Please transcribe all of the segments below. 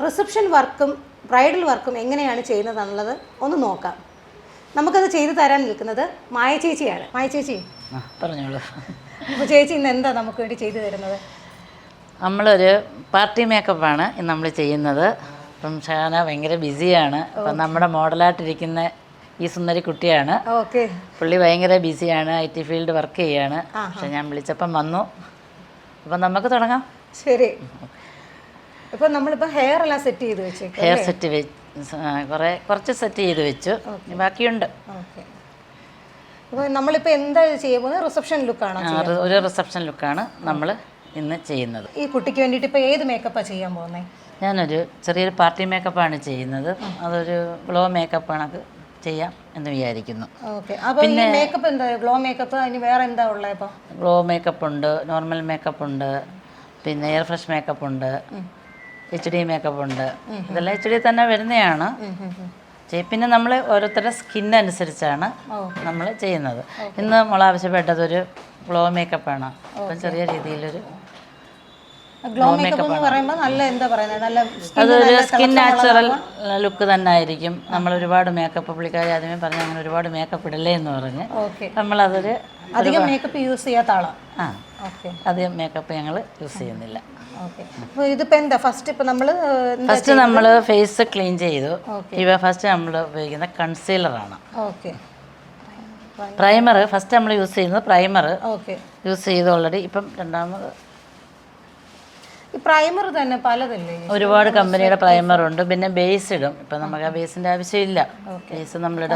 Reception വർക്കും bridal വർക്കും എങ്ങനെയാണ് ചെയ്യുന്നതെന്നുള്ളത് ഒന്ന് നോക്കാം. നമുക്കത് ചെയ്തു തരാൻ നിൽക്കുന്നത് മായ ചേച്ചിയാണ്. മായ ചേച്ചി പറഞ്ഞോളൂ. അപ്പോൾ ചേച്ചി ഇന്ന് എന്താ നമുക്ക് വേണ്ടി ചെയ്തു തരുന്നത്? നമ്മളൊരു പാർട്ടി മേക്കപ്പാണ് ഇന്ന് നമ്മൾ ചെയ്യുന്നത്. അപ്പം ഷാന ഭയങ്കര ബിസിയാണ്. അപ്പം നമ്മുടെ മോഡലായിട്ടിരിക്കുന്ന ഈ സുന്ദരി കുട്ടിയാണ്. ഓക്കെ. പുള്ളി ഭയങ്കര ബിസിയാണ്, IT ഫീൽഡ് വർക്ക് ചെയ്യാണ്. പക്ഷെ ഞാൻ വിളിച്ചപ്പം വന്നു. അപ്പം നമുക്ക് തുടങ്ങാം. ശരി. ഇപ്പം നമ്മളിപ്പോൾ ഹെയർ എല്ലാം സെറ്റ് ചെയ്ത് വെച്ചു. ഹെയർ സെറ്റ് കുറച്ച് സെറ്റ് ചെയ്ത് വെച്ചു, ബാക്കിയുണ്ട്. ഓക്കെ. അപ്പോൾ നമ്മളിപ്പോൾ എന്താ ചെയ്യാൻ പോകുന്നത്? റിസപ്ഷൻ ലുക്കാണോ? ഒരു റിസപ്ഷൻ ലുക്കാണ് നമ്മൾ ഇന്ന് ചെയ്യുന്നത്. ഈ കുട്ടിക്ക് വേണ്ടിയിട്ട് ഇപ്പോൾ ഏത് മേക്കപ്പാണ് ചെയ്യാൻ പോകുന്നത്? ഞാനൊരു ചെറിയൊരു പാർട്ടി മേക്കപ്പാണ് ചെയ്യുന്നത്. അതൊരു ഗ്ലോ മേക്കപ്പാണ് ചെയ്യാം എന്ന് വിചാരിക്കുന്നു. ഓക്കെ. അപ്പോൾ ഈ മേക്കപ്പ് എന്താ? ഗ്ലോ മേക്കപ്പ് അതിന് വേറെ എന്താ ഉള്ളത്? ഇപ്പോൾ ഗ്ലോ മേക്കപ്പ് ഉണ്ട്, നോർമൽ മേക്കപ്പ് ഉണ്ട്, പിന്നെ എയർ ഫ്രഷ് മേക്കപ്പ് ഉണ്ട്, HD മേക്കപ്പ് ഉണ്ട്. ഇതെല്ലാം HD തന്നെ വരുന്നതാണ്. പിന്നെ നമ്മൾ ഓരോരുത്തരുടെ സ്കിൻ അനുസരിച്ചാണ് നമ്മൾ ചെയ്യുന്നത്. ഇന്ന് നമ്മൾ ആവശ്യപ്പെട്ടതൊരു ഗ്ലോ മേക്കപ്പാണ്. അപ്പം ചെറിയ രീതിയിലൊരു ഗ്ലോ മേക്കപ്പ് എന്ന് പറയുമ്പോൾ നല്ല എന്താ പറയുന്നത്, നല്ല അതൊരു സ്കിൻ നാച്ചുറൽ ലുക്ക് തന്നെ ആയിരിക്കും. നമ്മൾ ഒരുപാട് മേക്കപ്പ്, പുള്ളിക്കാരി ആദ്യമേ പറഞ്ഞ് അങ്ങനെ ഒരുപാട് മേക്കപ്പ് ഇടല്ലേ എന്ന് പറഞ്ഞ് നമ്മളതൊരു അധികം മേക്കപ്പ് യൂസ് ചെയ്യാത്ത ആളാണ്. അധികം മേക്കപ്പ് ഞങ്ങൾ യൂസ് ചെയ്യുന്നില്ല. അപ്പോൾ ഇതിപ്പോൾ എന്താ ഫസ്റ്റ് നമ്മൾ ഫേസ് ക്ലീൻ ചെയ്തു. ഫസ്റ്റ് നമ്മൾ ഉപയോഗിക്കുന്ന കൺസീലറാണ്. ഓക്കെ. പ്രൈമർ ഫസ്റ്റ് നമ്മൾ യൂസ് ചെയ്യുന്നത് പ്രൈമർ യൂസ് ചെയ്ത് ഓൾറെഡി. ഇപ്പം രണ്ടാമത് ഈ പ്രൈമർ തന്നെ പലതല്ലേ? ഒരുപാട് കമ്പനിയുടെ പ്രൈമർ ഉണ്ട്. പിന്നെ ബേസ് ഇടും. ഇപ്പം നമുക്ക് ആ ബേസിൻ്റെ ആവശ്യമില്ല. ബേസ് നമ്മളിടും.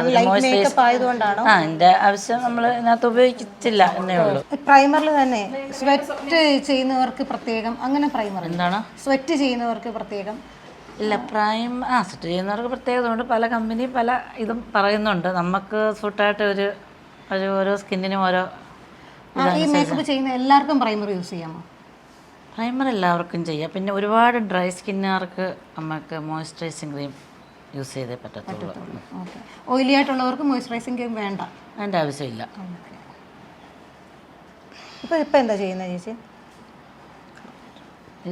അതിൻ്റെ ആവശ്യം നമ്മൾ ഇതിനകത്ത് ഉപയോഗിച്ചില്ല എന്നേ ഉള്ളൂ. പ്രൈമറിൽ തന്നെ സ്വെറ്റ് ചെയ്യുന്നവർക്ക് പ്രത്യേകം അങ്ങനെ പ്രൈമർ എന്താണ്? സ്വെറ്റ് ചെയ്യുന്നവർക്ക് പ്രത്യേകം ഇല്ല. സെറ്റ് ചെയ്യുന്നവർക്ക് പ്രത്യേകത ഉണ്ട്. പല കമ്പനി പല ഇതും പറയുന്നുണ്ട്. നമുക്ക് സൂട്ടായിട്ട് ഓരോ സ്കിന്നിനും ഓരോ. ഈ മേക്കപ്പ് ചെയ്യുന്ന എല്ലാവർക്കും പ്രൈമർ യൂസ് ചെയ്യാമോ? പ്രൈമർ എല്ലാവർക്കും ചെയ്യാം. പിന്നെ ഒരുപാട് ഡ്രൈ സ്കിന്നുകാർക്ക് നമുക്ക് മോയ്സ്ചറൈസിങ് ക്രീം യൂസ് ചെയ്തേ പറ്റത്തുള്ളൂ. ഓയിലി ആയിട്ടുള്ളവർക്ക് മോയ്സ്ചറൈസിങ് ക്രീം വേണ്ട, അതിൻ്റെ ആവശ്യമില്ല. ഇപ്പം എന്താ ചെയ്യുന്നത് ചേച്ചി?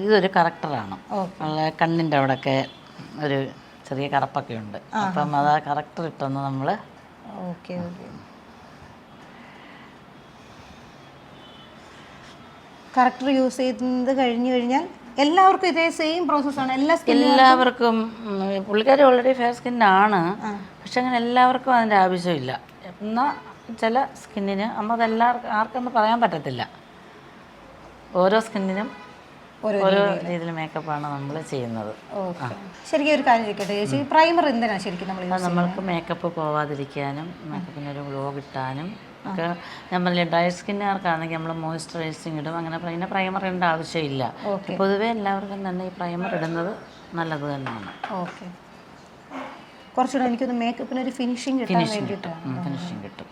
ഇതൊരു കറക്ടറാണ്. കണ്ണിൻ്റെ അവിടെയൊക്കെ ഒരു ചെറിയ കറുപ്പൊക്കെ ഉണ്ട്. അപ്പം അത് കറക്ടർ ഇട്ടൊന്ന് നമ്മൾ കറക്ടർ യൂസ് ചെയ്ത് കഴിഞ്ഞു കഴിഞ്ഞാൽ എല്ലാവർക്കും ഇതേ സെയിം പ്രോസസ്സാണ്? എല്ലാവർക്കും. പുള്ളിക്കാരി ഓൾറെഡി ഫെയർ സ്കിന്നാണ്. പക്ഷെ അങ്ങനെ എല്ലാവർക്കും അതിൻ്റെ ആവശ്യമില്ല. എന്നാൽ ചില സ്കിന്നിന് നമ്മളതെല്ലാവർക്കും ആർക്കൊന്നും പറയാൻ പറ്റത്തില്ല. ഓരോ സ്കിന്നിനും ഓരോ രീതിയിൽ മേക്കപ്പാണ് നമ്മൾ ചെയ്യുന്നത്. ശരിക്കും ഒരു കാര്യം ചോദിക്കട്ടെ ചേച്ചി, പ്രൈമർ എന്തിനാണ് ശരിക്കും നമ്മൾക്ക് മേക്കപ്പ് പോവാതിരിക്കാനും മേക്കപ്പിനൊരു ഗ്ലോ കിട്ടാനും ഒക്കെ. ഞാൻ പറഞ്ഞില്ല, ഡ്രൈ സ്കിന്നുകാർക്കാണെങ്കിൽ നമ്മൾ മോയ്സ്ചറൈസിങ് ഇടും. അങ്ങനെ പ്രൈമർ ഇടേണ്ട ആവശ്യമില്ല. പൊതുവേ എല്ലാവർക്കും തന്നെ ഈ പ്രൈമർ ഇടുന്നത് നല്ലത് തന്നെയാണ്. ഓക്കെ. കുറച്ചുകൂടെ എനിക്കൊന്ന് മേക്കപ്പിനൊരു ഫിനിഷിങ് കിട്ടും.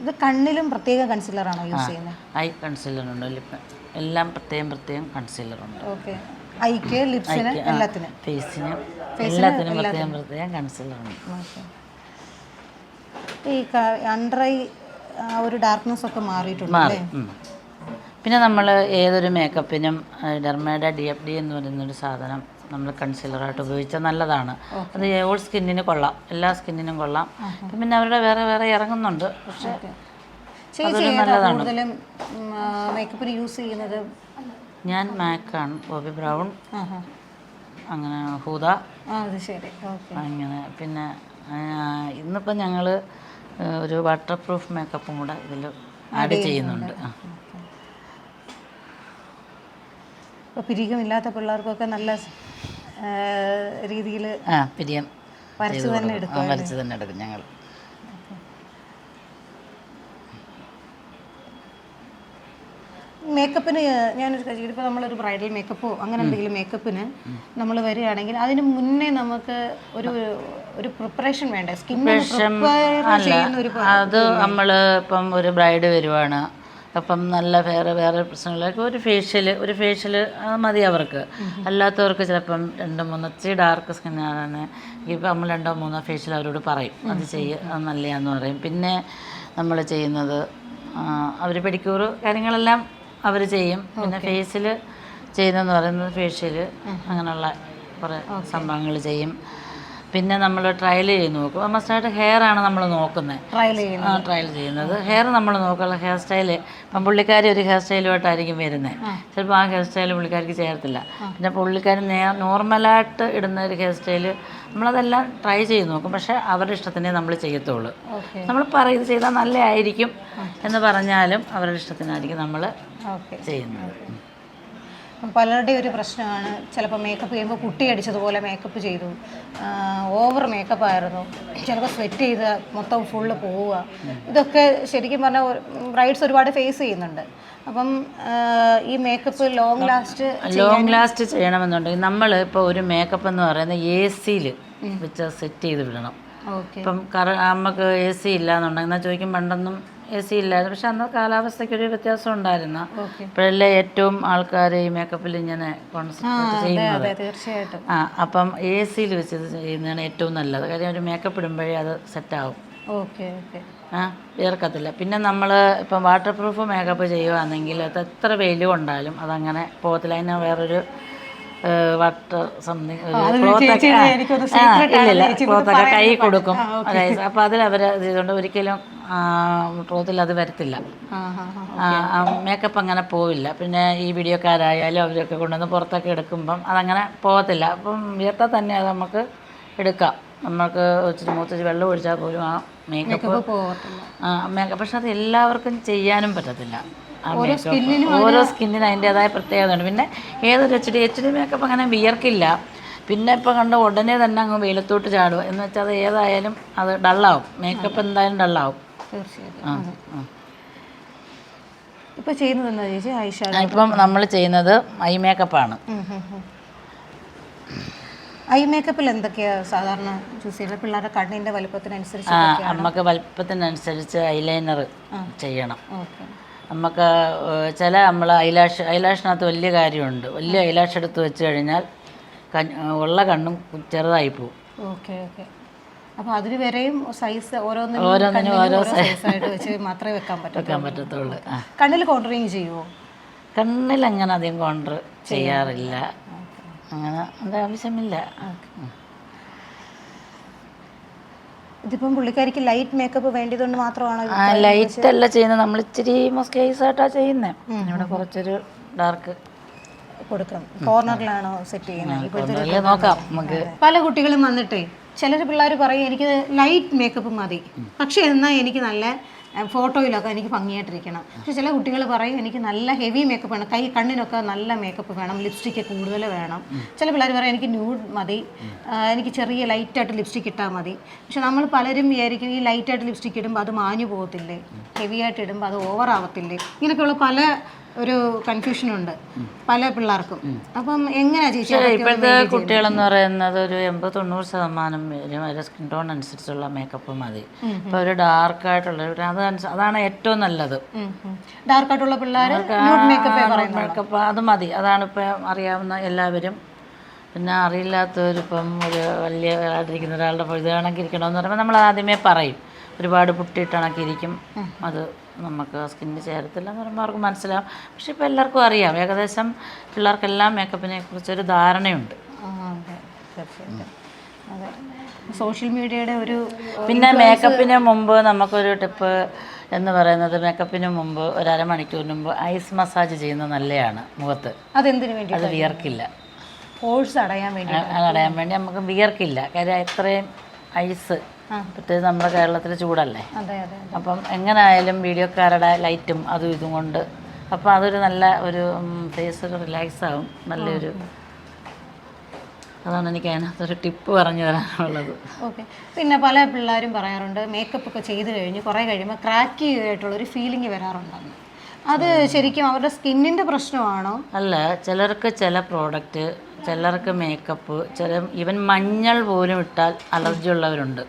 ഇത് കണ്ണിലും പ്രത്യേക കൺസീലറാണോ യൂസ് ചെയ്യുന്നത്? ഐ കൺസീലറുണ്ട്, ലിപ്പ് എല്ലാം പ്രത്യേകം കൺസീലറുണ്ട്. ഓക്കെ. ഐക്ക്, ലിപ്സിന്, എല്ലാത്തിനും, ഫേസിന് എല്ലാത്തിനും പ്രത്യേകം കൺസീലറുണ്ട്. ഈ അണ്ടർ ഐ ഒരു ഡാർക്ക്നെസ് ഒക്കെ മാറിയിട്ടുണ്ട്. പിന്നെ നമ്മൾ ഏതൊരു മേക്കപ്പിനും ഡെർമേഡ DFD എന്ന് പറയുന്നൊരു സാധനം നമ്മൾ കൺസീലറായിട്ട് ഉപയോഗിച്ചാൽ നല്ലതാണ്. അത് ഓൾ സ്കിന്നിന് കൊള്ളാം, എല്ലാ സ്കിന്നിനും കൊള്ളാം. പിന്നെ അവരുടെ വേറെ ഇറങ്ങുന്നുണ്ട്. പക്ഷേ കൂടുതലും മേക്കപ്പിന് യൂസ് ചെയ്യുന്നത് ഞാൻ മാക്കാണ്, ബോബി ബ്രൗൺ, അങ്ങനെ ഹൂദ, അങ്ങനെ. പിന്നെ ഇന്നിപ്പോൾ ഞങ്ങൾ ഒരു വാട്ടർ പ്രൂഫ് മേക്കപ്പും കൂടെ ഇതിൽ ആഡ് ചെയ്യുന്നുണ്ട്. ഇപ്പോൾ പിരികമില്ലാത്ത പിള്ളേർക്കൊക്കെ നല്ല രീതിയിൽ പിരിയം വരച്ച് തന്നെ എടുക്കും ഞങ്ങൾ. മേക്കപ്പിന് ഞാനൊരു കാര്യം, ഇപ്പോൾ നമ്മളൊരു ബ്രൈഡൽ മേക്കപ്പോ അങ്ങനെ എന്തെങ്കിലും മേക്കപ്പിന് നമ്മൾ വരികയാണെങ്കിൽ അതിന് മുന്നേ നമുക്ക് ഒരു പ്രിപ്പറേഷൻ വേണ്ടേ? അത് നമ്മൾ ഇപ്പം ഒരു ബ്രൈഡ് വരുവാണ്, അപ്പം നല്ല വേറെ പ്രശ്നങ്ങളൊക്കെ ഒരു ഫേഷ്യൽ മതി അവർക്ക്. അല്ലാത്തവർക്ക് ചിലപ്പം 2-3 ഇച്ചിരി ഡാർക്ക് സ്കിന്നാണ്, ഇപ്പം നമ്മൾ 2-3 ഫേഷ്യൽ അവരോട് പറയും, അത് അത് നല്ലതാന്ന് പറയും. പിന്നെ നമ്മൾ ചെയ്യുന്നത് അവർ പെഡിക്യൂർ കാര്യങ്ങളെല്ലാം അവർ ചെയ്യും. പിന്നെ ഫേസിൽ ചെയ്യുന്നതെന്ന് പറയുന്നത് ഫേഷ്യൽ അങ്ങനെയുള്ള കുറേ സംഭവങ്ങൾ ചെയ്യും. പിന്നെ നമ്മൾ ട്രയൽ ചെയ്ത് നോക്കും. മസ്റ്റായിട്ട് ഹെയർ ആണ് നമ്മൾ നോക്കുന്നത്, ട്രയൽ ചെയ്യുന്നത്. ഹെയർ നമ്മൾ നോക്കുള്ള ഹെയർ സ്റ്റൈല്. ഇപ്പം പുള്ളിക്കാരി ഒരു ഹെയർ സ്റ്റൈലുമായിട്ടായിരിക്കും വരുന്നത്. ചിലപ്പോൾ ആ ഹെയർ സ്റ്റൈൽ പുള്ളിക്കാരിക്ക് ചേർത്തില്ല. പിന്നെ പുള്ളിക്കാരി നോർമലായിട്ട് ഇടുന്ന ഒരു ഹെയർ സ്റ്റൈല് നമ്മളതെല്ലാം ട്രൈ ചെയ്ത് നോക്കും. പക്ഷേ അവരുടെ ഇഷ്ടത്തിനേ നമ്മൾ ചെയ്യത്തുള്ളൂ. നമ്മൾ ഇത് ചെയ്താൽ നല്ലതായിരിക്കും എന്ന് പറഞ്ഞാലും അവരുടെ ഇഷ്ടത്തിനായിരിക്കും നമ്മൾ ചെയ്യുന്നത്. പലരുടെയും ഒരു പ്രശ്നമാണ്, ചിലപ്പോൾ മേക്കപ്പ് ചെയ്യുമ്പോൾ കുട്ടി അടിച്ചതുപോലെ മേക്കപ്പ് ചെയ്തു, ഓവർ മേക്കപ്പ് ആയിരുന്നു, ചിലപ്പോൾ സ്വെറ്റ് ചെയ്ത് മൊത്തം ഫുള്ള് പോവുക. ഇതൊക്കെ ശരിക്കും പറഞ്ഞാൽ ബ്രൈഡ്സ് ഒരുപാട് ഫേസ് ചെയ്യുന്നുണ്ട്. അപ്പം ഈ മേക്കപ്പ് ലോങ് ലാസ്റ്റ് ചെയ്യണമെന്നുണ്ടെങ്കിൽ നമ്മൾ ഇപ്പോൾ ഒരു മേക്കപ്പ് എന്ന് പറയുന്നത് AC വെച്ച് സെറ്റ് ചെയ്ത് വിടണം. ഇപ്പം നമുക്ക് AC ഇല്ല എന്നുണ്ടെങ്കിൽ എന്നാൽ ചോദിക്കും പണ്ടൊന്നും AC ഇല്ലായിരുന്നു. പക്ഷെ അന്ന് കാലാവസ്ഥയ്ക്കൊരു വ്യത്യാസം ഉണ്ടായിരുന്നു. ഇപ്പോഴല്ലേ ഏറ്റവും ആൾക്കാർ ഈ മേക്കപ്പിൽ ഇങ്ങനെ കോൺസെൻട്രേറ്റ് ചെയ്യുന്നത്. തീർച്ചയായിട്ടും. അപ്പം AC വെച്ച് ചെയ്യുന്നതാണ് ഏറ്റവും നല്ലത്. കാര്യം ഒരു മേക്കപ്പ് ഇടുമ്പോഴേ അത് സെറ്റാവും. വിയർക്കത്തില്ല. പിന്നെ നമ്മൾ ഇപ്പം വാട്ടർ പ്രൂഫ് മേക്കപ്പ് ചെയ്യുകയാണെങ്കിൽ അത് എത്ര വെയിൽ കൊണ്ടാലും അതങ്ങനെ പോകത്തില്ല. അതിന് വേറൊരു വാട്ടർ സംതിങ് ക്ലോത്തൊക്കെ കൈ കൊടുക്കും. അപ്പോൾ അതിൽ അവർ ചെയ്തുകൊണ്ട് ഒരിക്കലും ക്ലോത്തിൽ അത് വരത്തില്ല. മേക്കപ്പ് അങ്ങനെ പോവില്ല. പിന്നെ ഈ വീഡിയോക്കാരായാലും അവരൊക്കെ കൊണ്ടുവന്ന് പുറത്തൊക്കെ എടുക്കുമ്പം അതങ്ങനെ പോകത്തില്ല. അപ്പം വിയർത്താൽ തന്നെ അത് നമുക്ക് എടുക്കാം. നമുക്ക് ഇച്ചിരി മൂത്തിച്ച് വെള്ളം ഒഴിച്ചാൽ പോലും ആ മേക്കപ്പ് പക്ഷെ അത് എല്ലാവർക്കും ചെയ്യാനും പറ്റത്തില്ല. ഓരോ സ്കിന്നിന് അതിൻ്റേതായ പ്രത്യേകത ഉണ്ട്. പിന്നെ ഏതൊരു HD മേക്കപ്പ് അങ്ങനെ വിയർക്കില്ല. പിന്നെ ഇപ്പോൾ കണ്ട ഉടനെ തന്നെ അങ്ങ് വെയിലത്തോട്ട് ചാടുക എന്ന് വെച്ചാൽ അത് ഏതായാലും അത് ഡള്ളാവും. മേക്കപ്പ് എന്തായാലും ഡള്ളാവും. ഇപ്പം നമ്മൾ ചെയ്യുന്നത് ഐ മേക്കപ്പാണ്. ഐ മേക്കപ്പിൽ എന്തൊക്കെയാ സാധാരണ ചൂസ് ചെയ്യുന്നത്? പിള്ളേരുടെ കണ്ണിന്റെ വലിപ്പത്തിനനുസരിച്ച് നമുക്ക് വലിപ്പത്തിനനുസരിച്ച് ഐലൈനർ ചെയ്യണം. നമുക്ക് നമ്മൾ ഐലാഷിനകത്ത് വലിയ കാര്യമുണ്ട്. വലിയ ഐലാഷ് എടുത്ത് വെച്ച് കഴിഞ്ഞാൽ ഉള്ള കണ്ണും ചെറുതായി പോകും. അപ്പോൾ അതിന് വരെയും സൈസ് ഓരോന്നിനും ഓരോ സൈസായിട്ട് വെച്ച് മാത്രമേ വെക്കാൻ പറ്റത്തുള്ളൂ. കണ്ണിൽ കോൺട്രിങ് ചെയ്യുമോ? കണ്ണിൽ അങ്ങനെ അധികം കോൺട്ര ചെയ്യാറില്ല. അങ്ങനെ അത് ആവശ്യമില്ല. ഇതിപ്പം പുള്ളിക്കാരിക്ക് ലൈറ്റ് മേക്കപ്പ് വേണ്ടിയതുകൊണ്ട് മാത്രമാണ് ലൈറ്റ് അല്ല ചെയ്യുന്നത്. നമ്മൾ ഇച്ചിരി മൊസ്കൈസായിട്ടാണ് ചെയ്യുന്നത്. ഇവിടെ കുറച്ചൊരു ഡാർക്ക് കൊടുക്കണം. കോർണറിലാണോ സെറ്റ് ചെയ്യുന്നത്? നോക്കാം നമുക്ക്. പല കുട്ടികളും വന്നിട്ടേ ചിലർ പിള്ളേർ പറയും എനിക്ക് ലൈറ്റ് മേക്കപ്പ് മതി, പക്ഷേ എന്നാൽ എനിക്ക് നല്ല ഫോട്ടോയിലൊക്കെ എനിക്ക് ഭംഗിയായിട്ടിരിക്കണം. പക്ഷെ ചില കുട്ടികൾ പറയും എനിക്ക് നല്ല ഹെവി മേക്കപ്പ് വേണം, കണ്ണിനൊക്കെ നല്ല മേക്കപ്പ് വേണം, ലിപ്സ്റ്റിക്ക് കൂടുതൽ വേണം. ചില പിള്ളേർ പറയും എനിക്ക് ന്യൂഡ് മതി, എനിക്ക് ചെറിയ ലൈറ്റായിട്ട് ലിപ്സ്റ്റിക്ക് ഇട്ടാൽ മതി. പക്ഷെ നമ്മൾ പലരും വിചാരിക്കും ഈ ലൈറ്റായിട്ട് ലിപ്സ്റ്റിക്ക് ഇടുമ്പോൾ അത് മാഞ്ഞു പോകത്തില്ലേ, ഹെവി ആയിട്ട് ഇടുമ്പോൾ അത് ഓവർ ആവത്തില്ലേ, ഇങ്ങനെയൊക്കെയുള്ള പല ഒരു കൺഫ്യൂഷനുണ്ട് പല പിള്ളേർക്കും. അപ്പം എങ്ങനെയാ ചേച്ചി? ഇപ്പോഴത്തെ കുട്ടികളെന്ന് പറയുന്നത് ഒരു 80-90% വരും അവരുടെ സ്കിൻ ടോൺ അനുസരിച്ചുള്ള മേക്കപ്പ് മതി. ഇപ്പൊ ഒരു ഡാർക്കായിട്ടുള്ള അതാണ് ഏറ്റവും നല്ലത്. ഡാർക്കായിട്ടുള്ള പിള്ളേർ മേക്കപ്പ് അത് മതി. അതാണ് ഇപ്പം അറിയാവുന്ന എല്ലാവരും. പിന്നെ അറിയില്ലാത്തവരിപ്പം ഒരു വലിയ ആയിട്ടിരിക്കുന്ന ഒരാളുടെ ഇത് കണക്കിരിക്കണമെന്ന് പറയുമ്പോൾ നമ്മൾ ആദ്യമേ പറയും ഒരുപാട് പുട്ടിയിട്ട് കണക്കിരിക്കും, അത് നമുക്ക് സ്കിന്നിന് ചേരത്തില്ല എന്ന് പറയുമ്പോൾ അവർക്ക് മനസ്സിലാവും. പക്ഷെ ഇപ്പോൾ എല്ലാവർക്കും അറിയാം, ഏകദേശം പിള്ളേർക്കെല്ലാം മേക്കപ്പിനെ കുറിച്ചൊരു ധാരണയുണ്ട്. സോഷ്യൽ മീഡിയയുടെ ഒരു പിന്നെ മേക്കപ്പിന് മുമ്പ് നമുക്കൊരു ടിപ്പ് എന്ന് പറയുന്നത്, മേക്കപ്പിന് മുമ്പ് ഒരു അരമണിക്കൂറിന് മുമ്പ് ഐസ് മസാജ് ചെയ്യുന്നത് നല്ലതാണ് മുഖത്ത്. അതെന്തിനു വേണ്ടി? അത് വിയർക്കില്ല. പോഴ്സ് അടയാൻ വേണ്ടി നമുക്ക് വിയർക്കില്ല. കാര്യം ഇത്രയും ഐസ് പ്രത്യേകിച്ച് നമ്മുടെ കേരളത്തിൽ ചൂടല്ലേ. അപ്പം എങ്ങനെയായാലും വീഡിയോക്കാരുടെ ലൈറ്റും അതും ഇതും കൊണ്ട് അപ്പം അതൊരു നല്ല ഒരു ഫേസ് റിലാക്സ് ആവും. നല്ലൊരു അതാണ് എനിക്ക് അതിനകത്തൊരു ടിപ്പ് പറഞ്ഞു തരാനുള്ളത്. ഓക്കെ. പിന്നെ പല പിള്ളേരും പറയാറുണ്ട് മേക്കപ്പ് ഒക്കെ ചെയ്ത് കഴിഞ്ഞ് കുറേ കഴിയുമ്പോൾ ക്രാക്കി ആയിട്ടുള്ളൊരു ഫീലിംഗ് വരാറുണ്ടെന്ന്. അത് ശരിക്കും അവരുടെ സ്കിന്നിൻ്റെ പ്രശ്നമാണോ? അല്ല, ചിലർക്ക് ചില പ്രോഡക്റ്റ്, ചിലർക്ക് മേക്കപ്പ്, ഈവൻ മഞ്ഞൾ പോലും ഇട്ടാൽ അലർജി ഉള്ളവരുണ്ട്.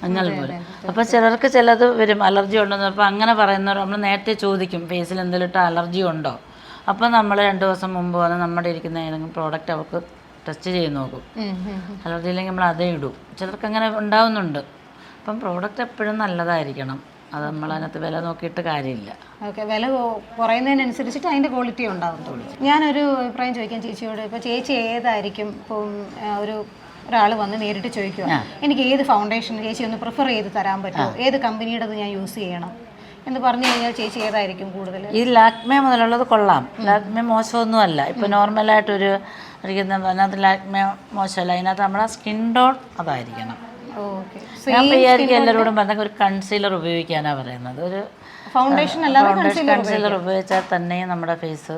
മഞ്ഞൾ പോലും. അപ്പോൾ ചിലർക്ക് ചിലത് വരും അലർജി ഉണ്ടെന്ന്. അപ്പോൾ അങ്ങനെ പറയുന്നവർ നമ്മൾ നേരത്തെ ചോദിക്കും ഫേസിൽ എന്തെങ്കിലും ഇട്ടാൽ അലർജി ഉണ്ടോ. അപ്പോൾ നമ്മൾ 2 ദിവസം മുമ്പ് വന്ന് നമ്മുടെ ഇരിക്കുന്ന ഏതെങ്കിലും പ്രോഡക്റ്റ് അവർക്ക് ടെസ്റ്റ് ചെയ്ത് നോക്കും. അലർജി ഇല്ലെങ്കിൽ നമ്മൾ അതേ ഇടും. ചിലർക്ക് അങ്ങനെ ഉണ്ടാവുന്നുണ്ട്. അപ്പം പ്രോഡക്റ്റ് എപ്പോഴും നല്ലതായിരിക്കണം. അത് നമ്മളതിനകത്ത് വില നോക്കിയിട്ട് കാര്യമില്ല. ഓക്കെ, വില കുറയുന്നതിനനുസരിച്ചിട്ട് അതിൻ്റെ ക്വാളിറ്റി ഉണ്ടാകും. ഞാനൊരു അഭിപ്രായം ചോദിക്കാൻ ചേച്ചിയോട്. ഇപ്പോൾ ചേച്ചി ഏതായിരിക്കും ഇപ്പം ഒരാൾ വന്ന് നേരിട്ട് ചോദിക്കുക, എനിക്ക് ഏത് ഫൗണ്ടേഷൻ ചേച്ചി ഒന്ന് പ്രിഫർ ചെയ്ത് തരാൻ പറ്റുമോ, ഏത് കമ്പനിയുടേത് ഞാൻ യൂസ് ചെയ്യണം എന്ന് പറഞ്ഞു കഴിഞ്ഞാൽ ചേച്ചി ഏതായിരിക്കും കൂടുതൽ? ഈ ലാക്മേ മുതലുള്ളത് കൊള്ളാം. ലാക്മേ മോശമൊന്നുമല്ല. ഇപ്പോൾ നോർമലായിട്ടൊരു അതിനകത്ത് ലാക്മേ മോശമല്ല. അതിനകത്ത് നമ്മുടെ സ്കിൻ ടോൺ അതായിരിക്കണം. ഓക്കെ, ഞാൻ വിചാരിക്കും എല്ലാവരോടും പറഞ്ഞ ഒരു കൺസീലർ ഉപയോഗിക്കാനാണ് പറയുന്നത്. ഒരു ഫൗണ്ടേഷൻ കൺസീലർ ഉപയോഗിച്ചാൽ തന്നെ നമ്മുടെ ഫേസ്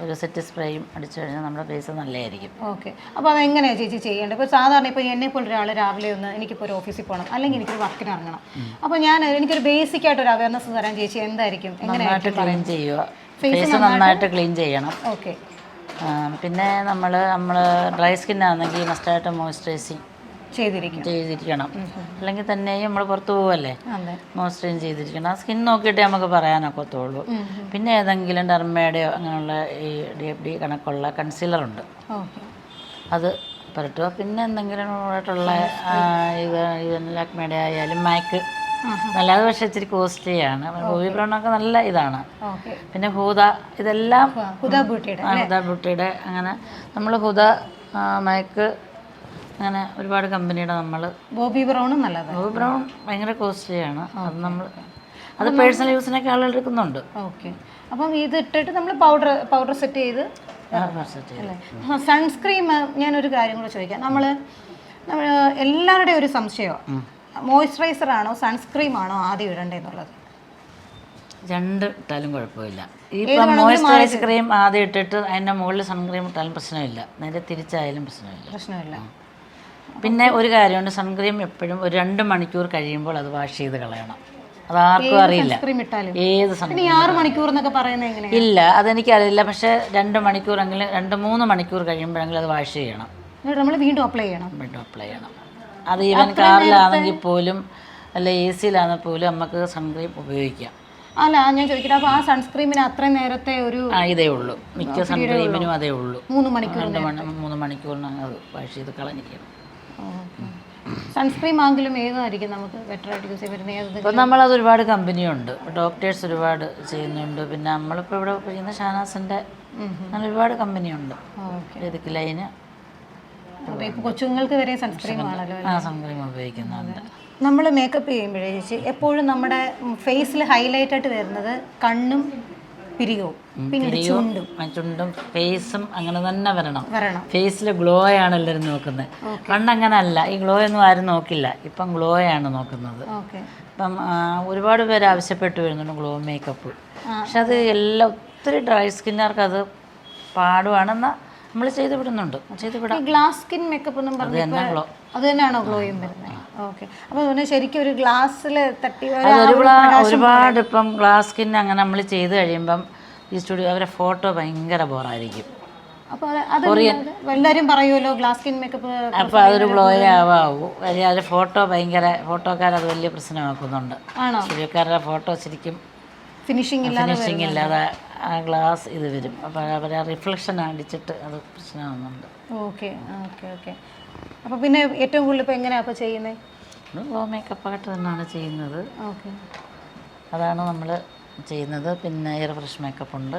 ഒരു സെറ്റ് സ്പ്രേയും അടിച്ചു കഴിഞ്ഞാൽ നമ്മുടെ ഫേസ് നല്ലതായിരിക്കും. ഓക്കെ, അപ്പോൾ അതെങ്ങനെയാണ് ചേച്ചി ചെയ്യേണ്ടത്? ഇപ്പോൾ സാധാരണ ഇപ്പോൾ എന്നെപ്പോലെ ഒരാൾ രാവിലെ ഒന്ന് എനിക്കിപ്പോൾ ഒരു ഓഫീസിൽ പോകണം, അല്ലെങ്കിൽ എനിക്കൊരു വർക്കിന് ഇറങ്ങണം. അപ്പോൾ എനിക്കൊരു ബേസിക് ആയിട്ട് ഒരു അവയർനെസ് തരാൻ ചേച്ചി എന്തായിരിക്കും? നന്നായിട്ട് ക്ലീൻ ചെയ്യുക, ഫേസ് നന്നായിട്ട് ക്ലീൻ ചെയ്യണം. ഓക്കെ, പിന്നെ നമ്മൾ ഡ്രൈ സ്കിൻ ആണെങ്കിൽ മസ്റ്റായിട്ട് മോയ്സ്ചറൈസിങ് ചെയ്തിരിക്കണം. അല്ലെങ്കിൽ തന്നെയും നമ്മൾ പുറത്ത് പോവല്ലേ, മോയ്സ്ചറൈസ് ചെയ്തിരിക്കണം. ആ സ്കിൻ നോക്കിയിട്ടേ നമുക്ക് പറയാനൊക്കത്തുള്ളൂ. പിന്നെ ഏതെങ്കിലും ഡെർമയുടെയോ അങ്ങനെയുള്ള ഈ DFD കണക്കുള്ള കൺസീലറുണ്ട്, അത് പുരട്ടുക. പിന്നെ എന്തെങ്കിലും ആയിട്ടുള്ള ഇത് ലാക്മേയുടെ ആയാലും മാക്ക് നല്ലത്, പക്ഷേ ഇച്ചിരി കോസ്റ്റ്ലിയാണ്. ബോബി ബ്രൗണൊക്കെ നല്ല ഇതാണ്. പിന്നെ ഹൂദ, ഇതെല്ലാം ഹുദ ബ്യൂട്ടിയുടെ. അങ്ങനെ നമ്മൾ ഹുദ, മാക്ക്, അങ്ങനെ ഒരുപാട് കമ്പനിയുടെ നമ്മൾ. ബോബി ബ്രൗണും നല്ലതാണ്. ബോബി ബ്രൗൺ ഭയങ്കര കോസ്റ്റ്ലിയാണ്. അത് പേഴ്സണൽ യൂസിനൊക്കെ ആളുകൾ എടുക്കുന്നുണ്ട്. ഓക്കെ, അപ്പം ഇത് ഇട്ടിട്ട് നമ്മൾ പൗഡർ സെറ്റ് ചെയ്ത് അല്ലേ? സൺസ്ക്രീം, ഞാനൊരു കാര്യം കൂടെ ചോദിക്കാം. നമ്മൾ എല്ലാവരുടെയും ഒരു സംശയമാണ്, മോയ്സ്ചറൈസർ ആണോ സൺസ്ക്രീം ആണോ ആദ്യം ഇടേണ്ടതെന്നുള്ളത്. രണ്ട് ഇട്ടാലും കുഴപ്പമില്ല. ഇപ്പം മോയ്സ്ചറൈസ് ക്രീം ആദ്യം ഇട്ടിട്ട് അതിൻ്റെ മുകളിൽ സൺക്രീം ഇട്ടാലും പ്രശ്നമില്ല, നേരെ തിരിച്ചായാലും പ്രശ്നമില്ല. പിന്നെ ഒരു കാര്യമുണ്ട്, സൺക്രീം എപ്പോഴും ഒരു 2 മണിക്കൂർ കഴിയുമ്പോൾ അത് വാഷ് ചെയ്ത് കളയണം. അതാർക്കും അറിയില്ല ഏത് സൺക്രീം. 6 മണിക്കൂർ എന്നൊക്കെ പറയുന്നത് എങ്ങനെയാണ്? ഇല്ല, അതെനിക്കറിയില്ല. പക്ഷേ 2 മണിക്കൂറെങ്കിലും 2-3 മണിക്കൂർ കഴിയുമ്പോഴെങ്കിലും അത് വാഷ് ചെയ്യണം. നമ്മൾ വീണ്ടും അപ്ലൈ ചെയ്യണം. അത് ഈവൻ കാറിലാണെങ്കിൽ പോലും അല്ല AC-ലാണെങ്കിൽ പോലും നമുക്ക് സൺക്രീം ഉപയോഗിക്കാം. അല്ല, ഞാൻ ചോദിക്കട്ടെ, അപ്പോൾ ആ സൺസ്ക്രീമിന് അത്രയും നേരത്തെ ഒരു ഇതേ ഉള്ളൂ, മിക്ക സൺക്രീമിനും അതേ ഉള്ളൂ. 3 മണിക്കൂർ 3 മണിക്കൂറിനകം അത് വാഷ് ചെയ്ത് കളഞ്ഞിരിക്കണം. സൺസ്ക്രീം ആണെങ്കിലും ഏതായിരിക്കും നമുക്ക് ബെറ്റർ ആയിട്ട് യൂസ് ചെയ്യുന്നത്? ഇപ്പം നമ്മളത് ഒരുപാട് കമ്പനിയുണ്ട്, ഡോക്ടേഴ്സ് ഒരുപാട് ചെയ്യുന്നുണ്ട്. പിന്നെ നമ്മളിപ്പോൾ ഇവിടെ ചെയ്യുന്ന ഷാനാസിൻ്റെ അങ്ങനെ ഒരുപാട് കമ്പനിയുണ്ട്. ഏതൊക്കെ ലൈന് കൊച്ചുങ്ങൾക്ക് വരെ സൺസ്ക്രീം ആണല്ലോ. സൺസ്ക്രീം ഉപയോഗിക്കുന്നുണ്ട്. നമ്മൾ മേക്കപ്പ് ചെയ്യുമ്പോഴേ ചേച്ചി എപ്പോഴും നമ്മുടെ ഫേസിൽ ഹൈലൈറ്റ് ആയിട്ട് വരുന്നത് കണ്ണും പിരികവും പിന്നെ ചുണ്ടും ഫേസും അങ്ങനെ തന്നെ വരണം. ഫേസിൽ ഗ്ലോ ആണ് എല്ലാവരും നോക്കുന്നത്. പണ്ടങ്ങനെ അല്ല, ഈ ഗ്ലോ ഒന്നും ആരും നോക്കില്ല, ഇപ്പം ഗ്ലോ ആണ് നോക്കുന്നത്. ഇപ്പം ഒരുപാട് പേര് ആവശ്യപ്പെട്ട് വരുന്നുണ്ട് ഗ്ലോ മേക്കപ്പ്. പക്ഷെ അത് ഒത്തിരി ഡ്രൈ സ്കിന്നുകാർക്ക് അത് പാടുവാണെന്ന് നമ്മൾ ചെയ്ത് വിടുന്നുണ്ട്. ഗ്ലാസ് സ്കിൻ മേക്കപ്പ് എന്നും പറഞ്ഞു അത് തന്നെയാണോ ഗ്ലോയും വരുന്നത്? ഓക്കെ, അപ്പോൾ ശരിക്കും ഒരു ഗ്ലാസ്സിൽ തട്ടി ഒരുപാട് ഇപ്പം ഗ്ലാസ് സ്കിൻ അങ്ങനെ നമ്മൾ ചെയ്ത് കഴിയുമ്പം ഈ സ്റ്റുഡിയോ അവരെ ഫോട്ടോ ഭയങ്കര ബോറായിരിക്കും. അപ്പോൾ അത് എല്ലാവരും പറയുമല്ലോ ഗ്ലാസ് സ്കിൻ മേക്കപ്പ്, അപ്പോൾ അതൊരു ഗ്ലോയേ ആവാവൂ. അല്ലെങ്കിൽ അതിൻ്റെ ഫോട്ടോക്കാരത് വലിയ പ്രശ്നമാക്കുന്നുണ്ട്. സ്റ്റുഡിയോക്കാരുടെ ഫോട്ടോ ശരിക്കും ഫിനിഷിങ് ഇല്ലാതെ ആ ഗ്ലാസ് ഇത് വരും. അപ്പോൾ അവർ റിഫ്ലക്ഷൻ അടിച്ചിട്ട് അത് പ്രശ്നമാകുന്നുണ്ട്. ഓക്കെ, അപ്പോൾ പിന്നെ ഏറ്റവും കൂടുതൽ ഇപ്പോൾ എങ്ങനെയാണ് അപ്പോൾ ചെയ്യുന്നത്? ഗ്ലോ മേക്കപ്പായിട്ട് തന്നെയാണ് ചെയ്യുന്നത്. ഓക്കെ, അതാണ് നമ്മൾ ചെയ്യുന്നത്. പിന്നെ എയർ ഫ്രഷ് മേക്കപ്പ് ഉണ്ട്.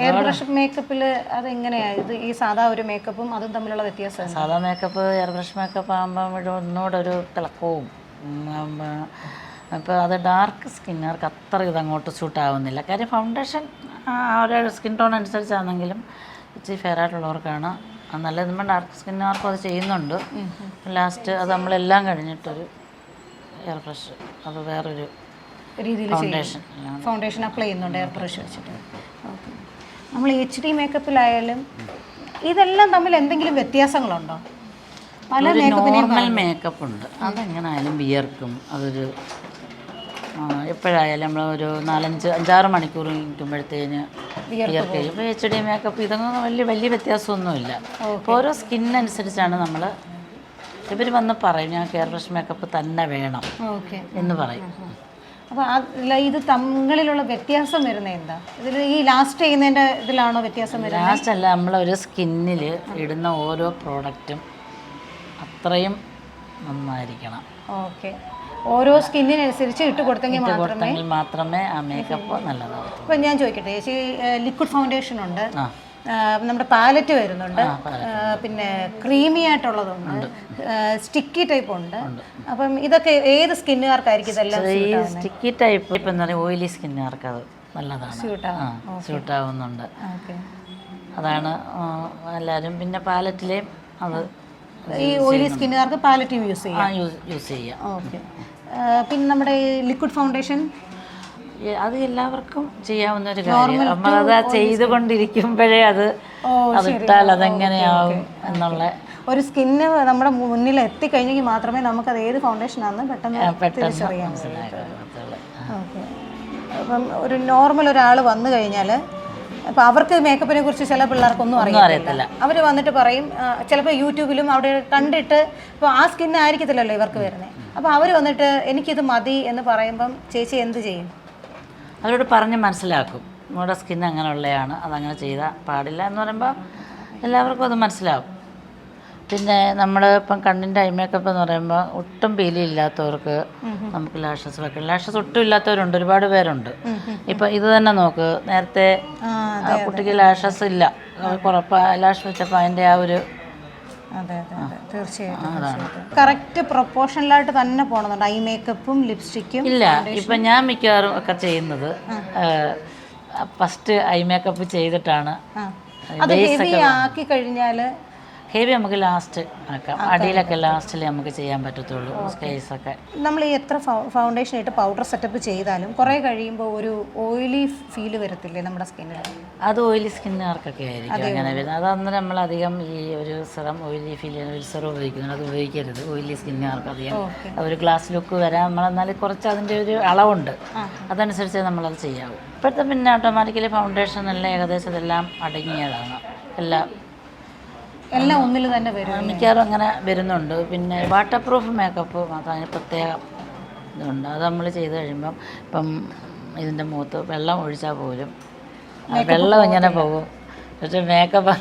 എയർ ഫ്രഷ് മേക്കപ്പിൽ അതെങ്ങനെയാണ്? ഇത് ഈ സാധാ ഒരു മേക്കപ്പും അതും തമ്മിലുള്ള വ്യത്യാസം? സാധാ മേക്കപ്പ് എയർ ഫ്രഷ് മേക്കപ്പ് ആകുമ്പോൾ ഒന്നുകൂടെ ഒരു തിളക്കവും. ഇപ്പോൾ അത് ഡാർക്ക് സ്കിന്നുകാർക്ക് അത്ര ഇതങ്ങോട്ട് സൂട്ടാവുന്നില്ല. കാര്യം ഫൗണ്ടേഷൻ അവരുടെ സ്കിൻ ടോൺ അനുസരിച്ചാണെങ്കിലും ഇച്ചിരി ഫെയർ ആയിട്ടുള്ളവർക്കാണ് നല്ല. നമ്മൾ ഡാർക്ക് സ്കിന്നുകാർക്കും അത് ചെയ്യുന്നുണ്ട്. ലാസ്റ്റ് അത് നമ്മളെല്ലാം കഴിഞ്ഞിട്ടൊരു എയർ ഫ്രഷ്, അത് വേറൊരു രീതിയിൽ ഫൗണ്ടേഷൻ അപ്ലൈ ചെയ്യുന്നുണ്ട് എയർ ബ്രഷ് വെച്ചിട്ട്. ഓക്കെ, നമ്മൾ HD മേക്കപ്പിലായാലും ഇതെല്ലാം തമ്മിൽ എന്തെങ്കിലും വ്യത്യാസങ്ങളുണ്ടോ? പല നോർമൽ മേക്കപ്പ് ഉണ്ട്, അതെങ്ങനെയായാലും വിയർക്കും. അതൊരു എപ്പോഴായാലും നമ്മൾ ഒരു 4-5-6 മണിക്കൂർ ഇരിക്കുമ്പോഴത്തേന് വിയർക്ക് ചെയ്യും. ഇപ്പോൾ HD മേക്കപ്പ് ഇതൊന്നും വലിയ വ്യത്യാസമൊന്നുമില്ല. ഓരോ സ്കിന്നനുസരിച്ചാണ് നമ്മൾ. ഇവർ വന്ന് പറയും ഞങ്ങൾക്ക് എയർ ബ്രഷ് മേക്കപ്പ് തന്നെ വേണം എന്ന് പറയും. അപ്പോൾ ഇത് തമ്മിലുള്ള വ്യത്യാസം വരുന്നത് എന്താ? ഇതിൽ ഈ ലാസ്റ്റ് ചെയ്യുന്നതിൻ്റെ ഇതിലാണോ വ്യത്യാസം വരുന്നത്? ലാസ്റ്റ് അല്ല, നമ്മളൊരു സ്കിന്നിൽ ഇടുന്ന ഓരോ പ്രോഡക്റ്റും അത്രയും നന്നായിരിക്കണം. ഓക്കെ, ഓരോ സ്കിന്നിനനുസരിച്ച് ഇട്ട് കൊടുത്തെങ്കിൽ മാത്രമേ ആ മേക്കപ്പ് നല്ലതാവും. ഇപ്പം ഞാൻ ചോദിക്കട്ടെ ചേച്ചി, ലിക്വിഡ് ഫൗണ്ടേഷൻ ഉണ്ട്, നമ്മുടെ പാലറ്റ് വരുന്നുണ്ട്, പിന്നെ ക്രീമി ആയിട്ടുള്ളതുണ്ട്, സ്റ്റിക്കി ടൈപ്പ് ഉണ്ട്. അപ്പം ഇതൊക്കെ ഏത് സ്കിന്നുകാർക്കായിരിക്കും ഇതെല്ലാം? സ്റ്റിക്കി ടൈപ്പ് ഇപ്പം എന്താ പറയുക, ഓയിലി സ്കിന്നുകാർക്ക് അത് നല്ലതാണ്, സ്യൂട്ട് ആവുന്നുണ്ട്. അതാണ് എല്ലാവരും. പിന്നെ പാലറ്റിലെയും അത് ഈ ഓയിലി സ്കിന്നുകാർക്ക് പാലറ്റ് യൂസ് ചെയ്യാം. ഓക്കെ. പിന്നെ നമ്മുടെ ഈ ലിക്വിഡ് ഫൗണ്ടേഷൻ അത് എല്ലാവർക്കും ചെയ്യാവുന്ന ഒരു കാര്യം. നമ്മളത് ചെയ്തുകൊണ്ടിരിക്കുമ്പോഴേ അത് ഇട്ടാൽ അതെങ്ങനെയാവും എന്നുള്ള ഒരു സ്കിന്ന് നമ്മുടെ മുന്നിൽ എത്തിക്കഴിഞ്ഞെങ്കിൽ മാത്രമേ നമുക്കത് ഏത് ഫൗണ്ടേഷനാണെന്ന് പെട്ടെന്ന് തിരിച്ചറിയാൻ പറ്റുള്ളൂ. ഓക്കെ. അപ്പം ഒരു നോർമൽ ഒരാൾ വന്നു കഴിഞ്ഞാൽ അപ്പോൾ അവർക്ക് മേക്കപ്പിനെ കുറിച്ച് ചില പിള്ളേർക്കൊന്നും അറിയത്തില്ല. അവർ വന്നിട്ട് പറയും, ചിലപ്പോൾ യൂട്യൂബിലും അവിടെ കണ്ടിട്ട്, ഇപ്പോൾ ആ സ്കിൻ ആയിരിക്കത്തില്ലല്ലോ ഇവർക്ക് വരുന്നത്. അപ്പോൾ അവർ വന്നിട്ട് എനിക്കിത് മതി എന്ന് പറയുമ്പം ചേച്ചി എന്ത് ചെയ്യും? അവരോട് പറഞ്ഞ് മനസ്സിലാക്കും, നമ്മുടെ സ്കിൻ അങ്ങനെയുള്ളതാണ്, അതങ്ങനെ ചെയ്താൽ പാടില്ല എന്ന് പറയുമ്പോൾ എല്ലാവർക്കും അത് മനസ്സിലാവും. പിന്നെ നമ്മൾ ഇപ്പം കണ്ണിൻ്റെ ഐ മേക്കപ്പ് എന്ന് പറയുമ്പോൾ ഒട്ടും പീലി ഇല്ലാത്തവർക്ക് നമുക്ക് ലാഷസ് വെക്കണം. ലാഷസ് ഒട്ടും ഇല്ലാത്തവരുണ്ട്, ഒരുപാട് പേരുണ്ട്. ഇപ്പം ഇത് തന്നെ നോക്ക്, നേരത്തെ കുട്ടിക്ക് ലാഷസ് ഇല്ല, ലാഷ് വെച്ചപ്പോൾ അതിൻ്റെ ആ ഒരു തീർച്ചയായിട്ടും കറക്റ്റ് പ്രൊപ്പോർഷണലായിട്ട് തന്നെ പോകണമെന്നുണ്ട് ഐ മേക്കപ്പും ലിപ്സ്റ്റിക്കും. ഇല്ല, ഇപ്പം ഞാൻ മിക്കവാറും ഒക്കെ ചെയ്യുന്നത് ഫസ്റ്റ് ഐ മേക്കപ്പ് ചെയ്തിട്ടാണ്. അത് ഹെവി ആക്കി കഴിഞ്ഞാൽ ഹെവി നമുക്ക് ലാസ്റ്റ് ആക്കാം, അടിയിലൊക്കെ ലാസ്റ്റിൽ നമുക്ക് ചെയ്യാൻ പറ്റത്തുള്ളൂ. സ്കേസൊക്കെ നമ്മൾ ഈ എത്ര ഫൗണ്ടേഷൻ ഇട്ട് പൗഡർ സെറ്റപ്പ് ചെയ്താലും കുറേ കഴിയുമ്പോൾ ഒരു ഓയിലി ഫീല് വരത്തില്ലേ നമ്മുടെ സ്കിന്നിൽ? അത് ഓയിലി സ്കിന്നുകാർക്കൊക്കെ ആയിരിക്കും അങ്ങനെ വരുന്നത്. അതന്ന് നമ്മളധികം ഈ ഒരു സിറം ഓയിലി ഫീൽ ചെയ്യുന്ന ഒരു സിറം ഉപയോഗിക്കുന്നുണ്ട്, അത് ഉപയോഗിക്കരുത് ഓയിലി സ്കിന്നുകാർക്ക്. അധികം ഒരു ഗ്ലാസ് ലുക്ക് വരാൻ നമ്മളെന്നാൽ കുറച്ച് അതിൻ്റെ ഒരു അളവുണ്ട്, അതനുസരിച്ച് നമ്മളത് ചെയ്യാവും. ഇപ്പോഴത്തെ പിന്നെ ഓട്ടോമാറ്റിക്കലി ഫൗണ്ടേഷൻ എല്ലാം ഏകദേശം ഇതെല്ലാം അടങ്ങിയതാണ്, എല്ലാം ഒന്നിൽ തന്നെ വരും. മിക്കവാറും അങ്ങനെ വരുന്നുണ്ട്. പിന്നെ വാട്ടർ പ്രൂഫ് മേക്കപ്പ് മാത്രം അതിന് പ്രത്യേകം ഇതുണ്ട്. അത് നമ്മൾ ചെയ്ത് കഴിയുമ്പം ഇപ്പം ഇതിൻ്റെ മുഖത്ത് വെള്ളം ഒഴിച്ചാൽ പോലും വെള്ളം ഇങ്ങനെ പോകും. പക്ഷേ മേക്കപ്പ്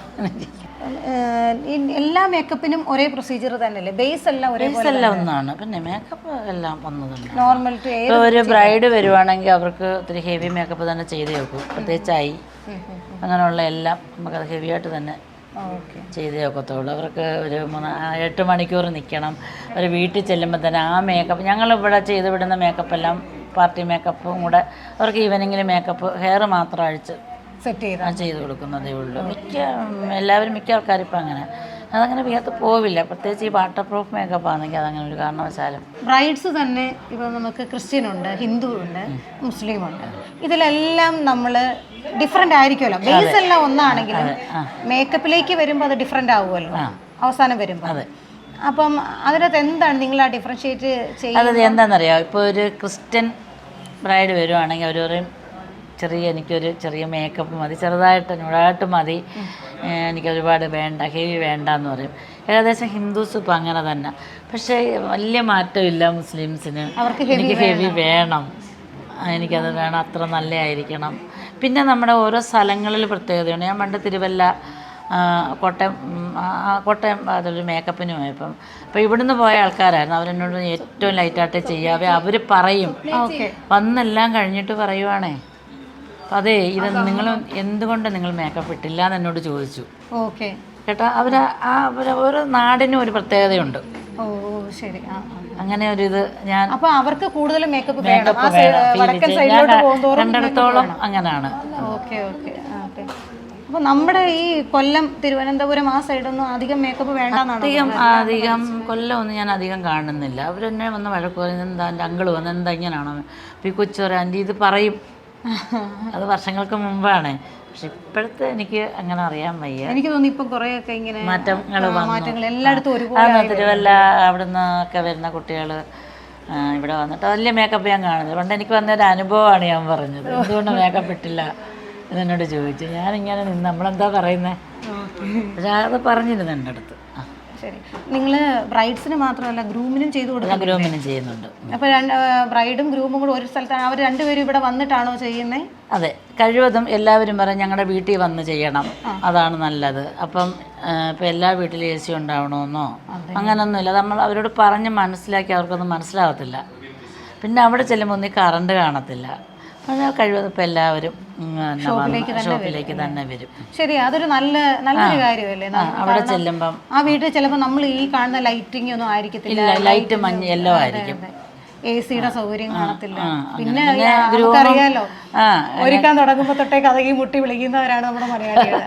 എല്ലാ മേക്കപ്പിനും ഒരേ പ്രൊസീജിയർ തന്നെയല്ലേ? ബേസ് എല്ലാം ഒന്നാണ്. പിന്നെ മേക്കപ്പ് എല്ലാം ഒന്നതുണ്ട്. നോർമൽ ഇപ്പോൾ ഒരു ബ്രൈഡ് വരുവാണെങ്കിൽ അവർക്ക് ഒത്തിരി ഹെവി മേക്കപ്പ് തന്നെ ചെയ്ത് വെക്കും. പ്രത്യേകിച്ചായി അങ്ങനെയുള്ള എല്ലാം നമുക്കത് ഹെവി ആയിട്ട് തന്നെ ചെയ്തേ ഒക്കത്തുള്ളൂ. അവർക്ക് ഒരു 8 മണിക്കൂർ നിൽക്കണം. ഒരു വീട്ടിൽ ചെല്ലുമ്പോൾ തന്നെ ആ മേക്കപ്പ്, ഞങ്ങളിവിടെ ചെയ്ത് വിടുന്ന മേക്കപ്പെല്ലാം പാർട്ടി മേക്കപ്പും കൂടെ അവർക്ക് ഈവനിങ്ങിൽ മേക്കപ്പ് ഹെയർ മാത്രം അഴിച്ച് ചെയ്ത് കൊടുക്കുന്നതേ ഉള്ളൂ. എല്ലാവരും മിക്ക ആൾക്കാരും ഇപ്പം അങ്ങനെ അതങ്ങനെ വീർത്ത് പോവില്ല. പ്രത്യേകിച്ച് ഈ വാട്ടർ പ്രൂഫ് മേക്കപ്പ് ആണെങ്കിൽ അതങ്ങനെ ഒരു കാരണവശാലും. ബ്രൈഡ്സ് തന്നെ ഇപ്പോൾ നമുക്ക് ക്രിസ്ത്യൻ ഉണ്ട്, ഹിന്ദു ഉണ്ട്, മുസ്ലിം ഉണ്ട്. ഇതിലെല്ലാം നമ്മൾ ഡിഫറെൻ്റ് ആയിരിക്കുമല്ലോ. ബേസ് എല്ലാം ഒന്നാണെങ്കിലും മേക്കപ്പിലേക്ക് വരുമ്പോൾ അത് ഡിഫറെൻ്റ് ആവുമല്ലോ അവസാനം വരുമ്പോൾ. അതെ. അപ്പം അതിനകത്ത് എന്താണ് നിങ്ങൾ ആ ഡിഫറൻഷ്യേറ്റ് ചെയ്യുന്നത്? അതെ, എന്താണെന്നറിയാം, ഇപ്പോൾ ഒരു ക്രിസ്ത്യൻ ബ്രൈഡ് വരുവാണെങ്കിൽ അവർ പറയും എനിക്കൊരു ചെറിയ മേക്കപ്പ് മതി, ചെറുതായിട്ട് മതി, എനിക്ക് ഒരുപാട് വേണ്ട, ഹെവി വേണ്ട എന്ന് പറയും. ഏകദേശം ഹിന്ദുസ് ഇപ്പം അങ്ങനെ തന്നെ. പക്ഷേ വലിയ മാറ്റമില്ല മുസ്ലിംസിന്. എനിക്ക് ഹെവി വേണം, എനിക്കത് വേണം, അത്ര നല്ലതായിരിക്കണം. പിന്നെ നമ്മുടെ ഓരോ സ്ഥലങ്ങളിൽ പ്രത്യേകതയുണ്ട്. ഞാൻ പണ്ട് തിരുവല്ല, കോട്ടയം അതൊരു മേക്കപ്പിന് പോയപ്പം അപ്പോൾ ഇവിടുന്ന് പോയ ആൾക്കാരായിരുന്നു. അവരെന്നോട് ഏറ്റവും ലൈറ്റായിട്ട് ചെയ്യാവേ അവർ പറയും. വന്നെല്ലാം കഴിഞ്ഞിട്ട് പറയുവാണേ, അതെ ഇത് നിങ്ങൾ എന്തുകൊണ്ട് നിങ്ങൾ മേക്കപ്പ് ഇട്ടില്ല എന്ന് എന്നോട് ചോദിച്ചു. ഓക്കെ കേട്ടോ, ഓരോ നാടിനും ഒരു പ്രത്യേകതയുണ്ട്. ഓ ശരി. അങ്ങനെ ഒരു ഇത് ഞാൻ അപ്പോൾ അവർക്ക് കൂടുതൽ മേക്കപ്പ് കണ്ടിടത്തോളം അങ്ങനെയാണ്. Okay okay okay. അപ്പോൾ നമ്മുടെ ഈ കൊല്ലം, തിരുവനന്തപുരം ആ സൈഡൊന്നും അധികം മേക്കപ്പ് വേണ്ടെന്നാണ്. അധികം കൊല്ലം ഒന്നും ഞാൻ അധികം കാണുന്നില്ല. അവരെന്നെ വന്ന് വഴക്ക് പറയുന്നത്, എന്താ എൻ്റെ അങ്കിള് വന്ന് എന്താ ഇങ്ങനെയാണോ? അപ്പോൾ ഈ കൊച്ചൊരു ആൻറ്റി ഇത് പറയും. അത് വർഷങ്ങൾക്ക് മുമ്പാണ്. പക്ഷെ ഇപ്പോഴത്തെ എനിക്ക് അങ്ങനെ അറിയാൻ വയ്യ. എനിക്ക് തോന്നി ഇപ്പം കുറേയൊക്കെ ഇങ്ങനെ മാറ്റങ്ങൾ എല്ലായിടത്തും ഒരുപോലെ. തിരുവല്ല അവിടെ നിന്നൊക്കെ വരുന്ന കുട്ടികൾ ഇവിടെ വന്നിട്ട് വലിയ മേക്കപ്പ് ഞാൻ കാണുന്നത്. പണ്ട് എനിക്ക് വന്നൊരു അനുഭവമാണ് ഞാൻ പറഞ്ഞത്. എന്തുകൊണ്ട് മേക്കപ്പ് ഇട്ടില്ല എന്നെന്നോട് ചോദിച്ചു. ഞാനിങ്ങനെ നിന്ന് നമ്മളെന്താ പറയുന്നത്, പക്ഷെ അത് പറഞ്ഞിരുന്നു എൻ്റെ അടുത്ത്. ശരി. നിങ്ങൾ ബ്രൈഡ്സിന് മാത്രമല്ല ഗ്രൂമിനും ചെയ്തു കൊടുക്കുക? ഗ്രൂമിനും ചെയ്യുന്നുണ്ട്. അപ്പോൾ ബ്രൈഡും ഗ്രൂമും കൂടെ ഒരു സ്ഥലത്താണ്, അവർ രണ്ടുപേരും ഇവിടെ വന്നിട്ടാണോ ചെയ്യുന്നത്? അതെ, കഴിവതും എല്ലാവരും പറയും ഞങ്ങളുടെ വീട്ടിൽ വന്ന് ചെയ്യണം, അതാണ് നല്ലത്. അപ്പം ഇപ്പം എല്ലാ വീട്ടിലും AC ഉണ്ടാവണമെന്നോ അങ്ങനൊന്നുമില്ല. നമ്മൾ അവരോട് പറഞ്ഞ് മനസ്സിലാക്കി അവർക്കൊന്നും മനസ്സിലാകത്തില്ല. പിന്നെ അവിടെ ചെല്ലുമ്പോൾ ഒന്നും കറണ്ട് കാണത്തില്ല. അത് കഴിവതും ഇപ്പം എല്ലാവരും ഷോപ്പിലേക്ക് തന്നെ വരും. ശരി, അതൊരു നല്ലൊരു കാര്യമല്ലേ. അവിടെ ചെല്ലുമ്പം ആ വീട്ടിൽ ചിലപ്പോൾ നമ്മൾ ഈ കാണുന്ന ലൈറ്റിംഗ് ഒന്നും ആയിരിക്കത്തില്ല, ലൈറ്റ് മഞ്ഞ യെല്ലോ ആയിരിക്കും, AC-യുടെ സൗകര്യം കാണത്തില്ല. പിന്നെ നമുക്കറിയാലോ, ഒരുക്കാൻ തുടങ്ങുമ്പോൾ തൊട്ടേ കഥകി മുട്ടി വിളിക്കുന്നവരാണ് നമ്മുടെ മലയാളികൾ.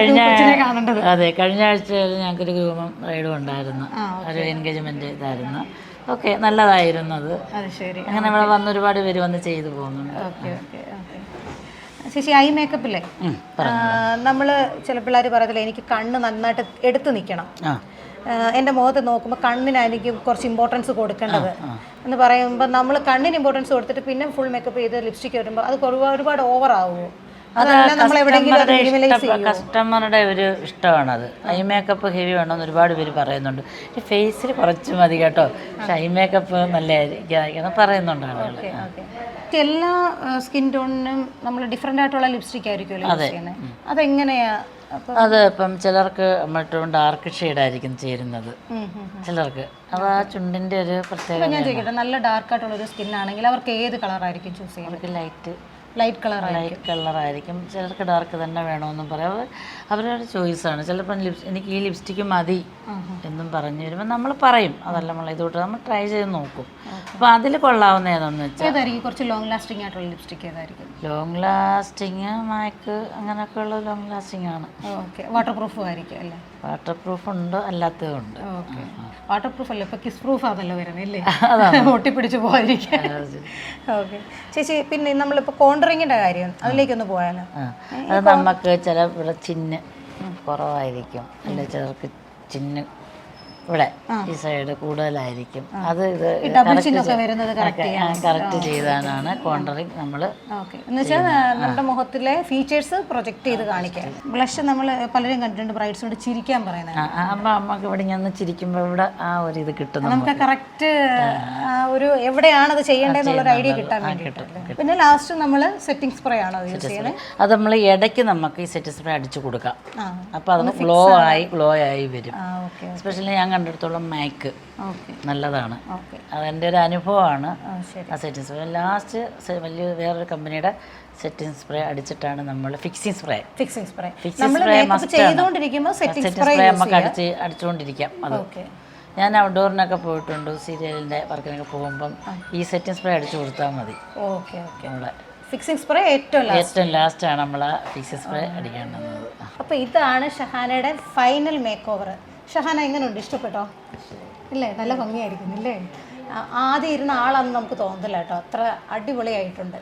പിന്നെ കാണേണ്ടത്. അതെ, കഴിഞ്ഞ ആഴ്ച ഞങ്ങൾക്കൊരു ഗ്രൂമം റൈഡും ഉണ്ടായിരുന്നു, ഒരു എൻഗേജ്മെന്റ് ഇതായിരുന്നു. ഓക്കെ, നല്ലതായിരുന്നു അത്. അങ്ങനെ നമ്മൾ വന്ന് ഒരുപാട് പേര് വന്ന് ചെയ്തു പോകുന്നുണ്ട്. ചേച്ചി, ഐ മേക്കപ്പില്ലേ, നമ്മൾ ചില പിള്ളേർ പറയത്തില്ല എനിക്ക് കണ്ണ് നന്നായിട്ട് എടുത്തു നിൽക്കണം, എൻ്റെ മുഖത്ത് നോക്കുമ്പോൾ കണ്ണിനായിരിക്കും കുറച്ച് ഇമ്പോർട്ടൻസ് കൊടുക്കേണ്ടത് എന്ന് പറയുമ്പോൾ നമ്മൾ കണ്ണിന് ഇമ്പോർട്ടൻസ് കൊടുത്തിട്ട് പിന്നെ ഫുൾ മേക്കപ്പ് ചെയ്ത് ലിപ്സ്റ്റിക് വരുമ്പോൾ അത് ഒരുപാട് ഓവർ ആവുമോ? കസ്റ്റമറുടെ ഒരു ഇഷ്ടമാണത്. ഐ മേക്കപ്പ് ഹെവി വേണമെന്ന് ഒരുപാട് പേര് പറയുന്നുണ്ട്. ഈ ഫേസിൽ കുറച്ച് മതി കേട്ടോ, പക്ഷെ ഐ മേക്കപ്പ് നല്ലതായിരിക്കും പറയുന്നുണ്ട് ആളുകൾ. എല്ലാ സ്കിൻ ടോണിനും നമ്മൾ ഡിഫറെൻ്റ് ആയിട്ടുള്ള ലിപ്സ്റ്റിക് ആയിരിക്കുമല്ലോ യൂസ് ചെയ്യുന്നത്. അതെങ്ങനെയാ? അത് ഇപ്പം ചിലർക്ക് മറ്റും ഡാർക്ക് ഷെയ്ഡായിരിക്കും ചേരുന്നത്, ചിലർക്ക് അത് ആ ചുണ്ടിൻ്റെ ഒരു പ്രത്യേകത. ഞാൻ ചോദിക്കട്ടെ, നല്ല ഡാർക്ക് ആയിട്ടുള്ള ഒരു സ്കിൻ ആണെങ്കിൽ അവർക്ക് ഏത് കളറായിരിക്കും ചൂസ് ചെയ്യുന്നത്? അവർക്ക് ലൈറ്റ് കളറായിരിക്കും. ചിലർക്ക് ഡാർക്ക് തന്നെ വേണമെന്നും പറയാം, അവരുടെ ചോയ്സാണ്. ചിലപ്പം എനിക്ക് ഈ ലിപ്സ്റ്റിക്ക് മതി എന്നും പറഞ്ഞു വരുമ്പോൾ നമ്മൾ പറയും അതല്ല നമ്മൾ ഇതോട്ട് നമ്മൾ ട്രൈ ചെയ്ത് നോക്കും. അപ്പോൾ അതിൽ കൊള്ളാവുന്ന ഏതാണെന്ന് വെച്ചാൽ കുറച്ച് ലോങ് ലാസ്റ്റിംഗ് ആയിട്ടുള്ള ലിപ്സ്റ്റിക് ഏതായിരിക്കും? ലോങ് ലാസ്റ്റിങ് മാക്ക് അങ്ങനെയൊക്കെ ഉള്ള ലോങ് ലാസ്റ്റിംഗ് ആണ്. വാട്ടർ പ്രൂഫും ആയിരിക്കും അല്ലേ? വാട്ടർ പ്രൂഫ് ഉണ്ട്, അല്ലാത്തതും ഉണ്ട്. വാട്ടർ പ്രൂഫ് അല്ല, ഇപ്പൊ കിസ് പ്രൂഫ് ആണല്ലോ വരുന്നില്ലേ, ഒട്ടിപ്പിടിച്ച് പോകാതിരിക്കാൻ. ഓക്കെ ചേച്ചി, പിന്നെ നമ്മളിപ്പോൾ കോണ്ടറിങ്ങിന്റെ കാര്യം അതിലേക്കൊന്ന് പോയാലോ? അത് നമുക്ക് ചില ഇവിടെ ചിന്ന് കുറവായിരിക്കും, അല്ലെ ചിലർക്ക് ചിന്ന് ഇവിടെ ഈ സൈഡ് കൂടുതലായിരിക്കും. അത് കറക്റ്റ് ചെയ്താലാണ് കോണ്ടറിങ് നമ്മൾ. എന്നുവെച്ചാൽ നമ്മുടെ മുഖത്തിലെ ഫീച്ചേഴ്സ് പ്രൊജക്ട് ചെയ്ത് കാണിക്കാം. ബ്ലഷ് നമ്മൾ പലരും കണ്ടിട്ടുണ്ട് ബ്രൈഡ്സിനോട് ചിരിക്കാൻ പറയുന്നത്. അപ്പം അമ്മക്ക് ഇവിടെ ഞാൻ ചിരിക്കുമ്പോൾ ഇവിടെ ആ ഒരു ഇത് കിട്ടും, നമുക്ക് കറക്റ്റ് ഒരു എവിടെയാണ് അത് ചെയ്യേണ്ടതെന്നുള്ളൊരു ഐഡിയ കിട്ടാൻ വേണ്ടിയിട്ട്. പിന്നെ ലാസ്റ്റ് നമ്മൾ സെറ്റിംഗ് സ്പ്രേ ആണ് യൂസ് ചെയ്യുന്നത്. അത് നമ്മൾ ഇടയ്ക്ക് നമുക്ക് ഈ സെറ്റിംഗ് സ്പ്രേ അടിച്ചു കൊടുക്കാം, അപ്പോൾ അത് ഗ്ലോ ആയി വരും. എസ്പെഷ്യലി ഞാൻ കണ്ടെടുത്തോളം മാക്ക് നല്ലതാണ്, അതെൻ്റെ ഒരു അനുഭവമാണ്. ആ സെറ്റിംഗ് സ്പ്രേ ലാസ്റ്റ് വലിയ വേറൊരു കമ്പനിയുടെ സെറ്റിംഗ് സ്പ്രേ അടിച്ചിട്ടാണ് നമ്മൾ ഫിക്സിംഗ് സ്പ്രേ നമുക്ക് അടിച്ചുകൊണ്ടിരിക്കാം. അത് ഞാൻ ഔട്ട്ഡോറിനൊക്കെ പോയിട്ടുണ്ട്, സീരിയലിൻ്റെ വർക്കിനൊക്കെ പോകുമ്പം ഈ സെറ്റിംഗ് സ്പ്രേ അടിച്ചു കൊടുത്താൽ മതി. നമ്മളെ ഫിക്സിംഗ് സ്പ്രേ ഏറ്റവും ലാസ്റ്റാണ് നമ്മൾ ആ ഫിക്സിംഗ് സ്പ്രേ അടിക്കേണ്ടത്. അപ്പോൾ ഇതാണ് ഷഹാനയുടെ ഫൈനൽ മേക്ക് ഓവർ. ഷഹാന എങ്ങനെയുണ്ട്, ഇഷ്ടപ്പെട്ടോ? ഇല്ലേ, നല്ല ഭംഗിയായിരിക്കും ഇല്ലേ? ആദ്യം ഇരുന്ന ആളാണെന്ന് നമുക്ക് തോന്നുന്നില്ല കേട്ടോ, അത്ര അടിപൊളിയായിട്ടുണ്ട്.